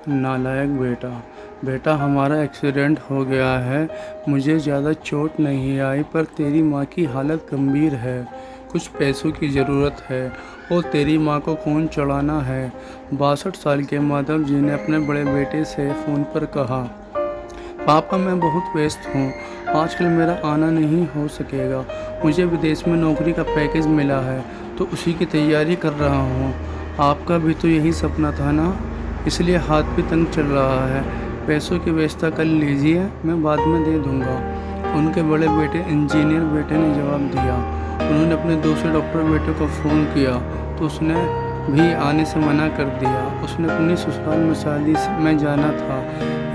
नालायक बेटा। बेटा हमारा एक्सीडेंट हो गया है। मुझे ज़्यादा चोट नहीं आई पर तेरी माँ की हालत गंभीर है। कुछ पैसों की ज़रूरत है और तेरी माँ को खून चढ़ाना है। 62 साल के माधव जी ने अपने बड़े बेटे से फ़ोन पर कहा, पापा मैं बहुत व्यस्त हूँ, आजकल मेरा आना नहीं हो सकेगा। मुझे विदेश में नौकरी का पैकेज मिला है तो उसी की तैयारी कर रहा हूँ। आपका भी तो यही सपना था ना, इसलिए हाथ भी तंग चल रहा है। पैसों की व्यवस्था कर लीजिए, मैं बाद में दे दूँगा। उनके बड़े बेटे इंजीनियर बेटे ने जवाब दिया। उन्होंने अपने दूसरे डॉक्टर बेटे को फ़ोन किया तो उसने भी आने से मना कर दिया। उसने अपनी ससुराल में शादी में जाना था।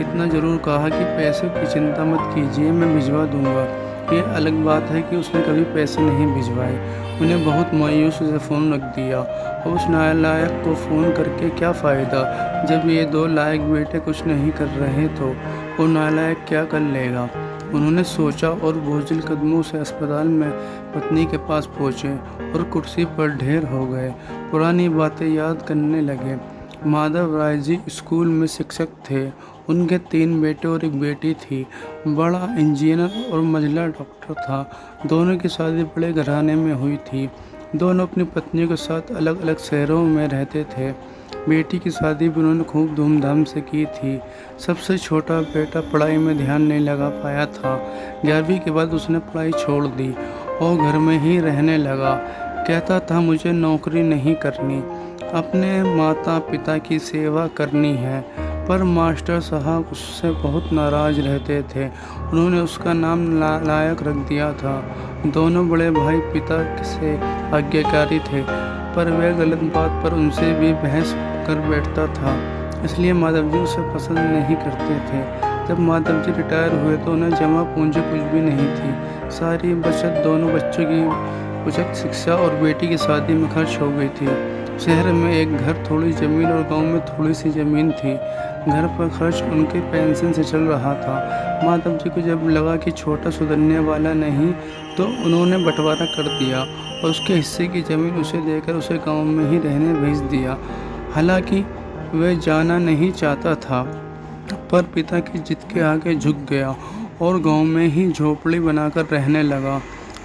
इतना ज़रूर कहा कि पैसों की चिंता मत कीजिए, मैं भिजवा दूंगा। ये अलग बात है कि उसने कभी पैसे नहीं भिजवाए। उन्हें बहुत मायूस से फ़ोन रख दिया। अब उस नालायक को फ़ोन करके क्या फ़ायदा, जब ये दो लायक बेटे कुछ नहीं कर रहे तो वो नालायक क्या कर लेगा। उन्होंने सोचा और बोझिल कदमों से अस्पताल में पत्नी के पास पहुँचे और कुर्सी पर ढेर हो गए। पुरानी बातें याद करने लगे। माधव राय जी स्कूल में शिक्षक थे। उनके 3 बेटे और एक बेटी थी। बड़ा इंजीनियर और मंझला डॉक्टर था। दोनों की शादी बड़े घराने में हुई थी। दोनों अपनी पत्नियों के साथ अलग अलग शहरों में रहते थे। बेटी की शादी भी उन्होंने खूब धूमधाम से की थी। सबसे छोटा बेटा पढ़ाई में ध्यान नहीं लगा पाया था। 11वीं के बाद उसने पढ़ाई छोड़ दी और घर में ही रहने लगा। कहता था मुझे नौकरी नहीं करनी, अपने माता पिता की सेवा करनी है। पर मास्टर साहब उससे बहुत नाराज़ रहते थे। उन्होंने उसका नाम नालायक रख दिया था। दोनों बड़े भाई पिता से आज्ञाकारी थे पर वह गलत बात पर उनसे भी बहस कर बैठता था, इसलिए माधव जी उसे पसंद नहीं करते थे। जब माधव जी रिटायर हुए तो उन्हें जमा पूंजी कुछ भी नहीं थी। सारी बचत दोनों बच्चों की उचित शिक्षा और बेटी की शादी में खर्च हो गई थी। शहर में एक घर, थोड़ी ज़मीन और गांव में थोड़ी सी ज़मीन थी। घर पर खर्च उनके पेंशन से चल रहा था। माधव जी को जब लगा कि छोटा सुधरने वाला नहीं तो उन्होंने बंटवारा कर दिया और उसके हिस्से की ज़मीन उसे देकर उसे गांव में ही रहने भेज दिया। हालांकि वह जाना नहीं चाहता था पर पिता की जिद के आगे झुक गया और गांव में ही झोपड़ी बनाकर रहने लगा।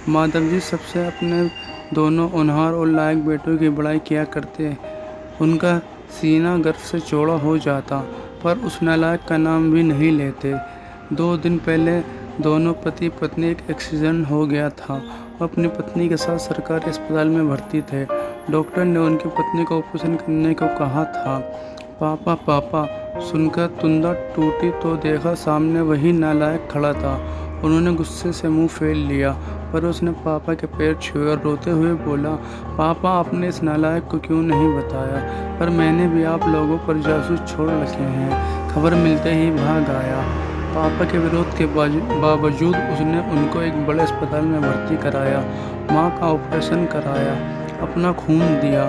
माधव जी सबसे अपने दोनों होनहार और लायक बेटों की बड़ाई किया करते। उनका सीना गर्व से चौड़ा हो जाता पर उस नालायक का नाम भी नहीं लेते। 2 दिन पहले दोनों पति पत्नी एक एक्सीडेंट हो गया था। वो अपनी पत्नी के साथ सरकारी अस्पताल में भर्ती थे। डॉक्टर ने उनकी पत्नी को ऑपरेशन करने को कहा था। पापा पापा सुनकर तुंदा टूटी तो देखा सामने वही नालायक खड़ा था। उन्होंने गुस्से से मुंह फेर लिया पर उसने पापा के पैर छुए और रोते हुए बोला, पापा आपने इस नालायक को क्यों नहीं बताया, पर मैंने भी आप लोगों पर जासूस छोड़ रखे हैं। खबर मिलते ही भाग आया। पापा के विरोध के बावजूद उसने उनको एक बड़े अस्पताल में भर्ती कराया, माँ का ऑपरेशन कराया, अपना खून दिया,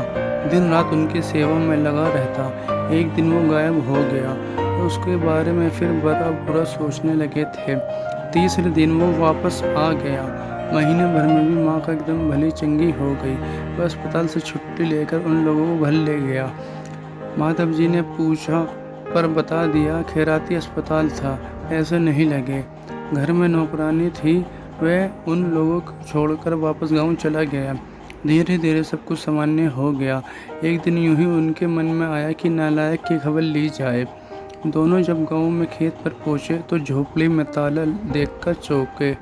दिन रात उनकी सेवा में लगा रहता। एक दिन वो गायब हो गया तो उसके बारे में फिर बड़ा बुरा सोचने लगे थे। तीसरे दिन वो वापस आ गया। महीने भर में भी माँ का एकदम भली चंगी हो गई। वह अस्पताल से छुट्टी लेकर उन लोगों को घर ले गया। माधव जी ने पूछा पर बता दिया खैराती अस्पताल था, ऐसे नहीं लगे। घर में नौकरानी थी। वह उन लोगों को छोड़कर वापस गांव चला गया। धीरे धीरे सब कुछ सामान्य हो गया। एक दिन यूं ही उनके मन में आया कि नालायक की खबर ली जाए। दोनों जब गांव में खेत पर पहुंचे तो झोपड़ी में ताला देखकर चौंके।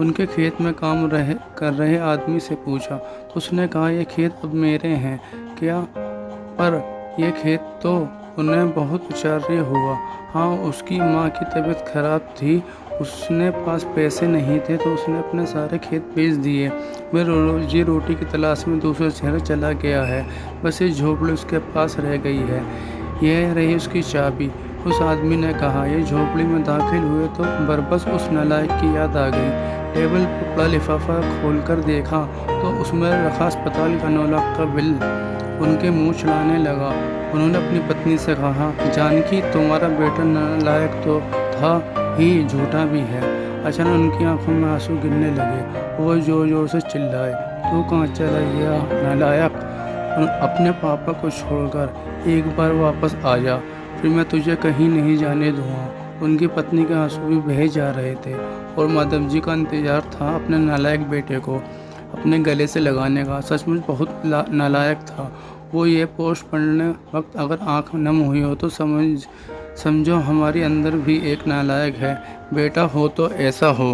उनके खेत में काम कर रहे आदमी से पूछा तो उसने कहा, ये खेत अब मेरे हैं क्या? पर यह खेत तो उन्हें बहुत आश्चर्य हुआ। हाँ, उसकी माँ की तबीयत खराब थी, उसने पास पैसे नहीं थे तो उसने अपने सारे खेत बेच दिए। वह रोजी रोटी की तलाश में दूसरे शहर चला गया है। बस ये झोपड़ी उसके पास रह गई है। यह रही उसकी चाबी। उस आदमी ने कहा। ये झोपड़ी में दाखिल हुए तो बरबस उस नालायक की याद आ गई। टेबल पर पड़ा लिफाफा खोलकर देखा तो उसमें रखा अस्पताल का 9 लाख का बिल। उनके मुंह चढ़ाने लगा। उन्होंने अपनी पत्नी से कहा, जानकी तुम्हारा बेटा नालायक तो था ही, झूठा भी है। अचानक उनकी आंखों में आंसू गिरने लगे। वो जोर जोर से चिल्लाए, तू कहाँ चला गया नालायक? अपने पापा को छोड़कर एक बार वापस आ जा। फिर मैं तुझे कहीं नहीं जाने दूँगा। उनकी पत्नी के आंसू भी बहे जा रहे थे और माधव जी का इंतजार था अपने नालायक बेटे को अपने गले से लगाने का। सचमुच बहुत नालायक था वो। ये पोस्ट पढ़ने वक्त अगर आंख नम हुई हो तो समझो हमारे अंदर भी एक नालायक है। बेटा हो तो ऐसा हो।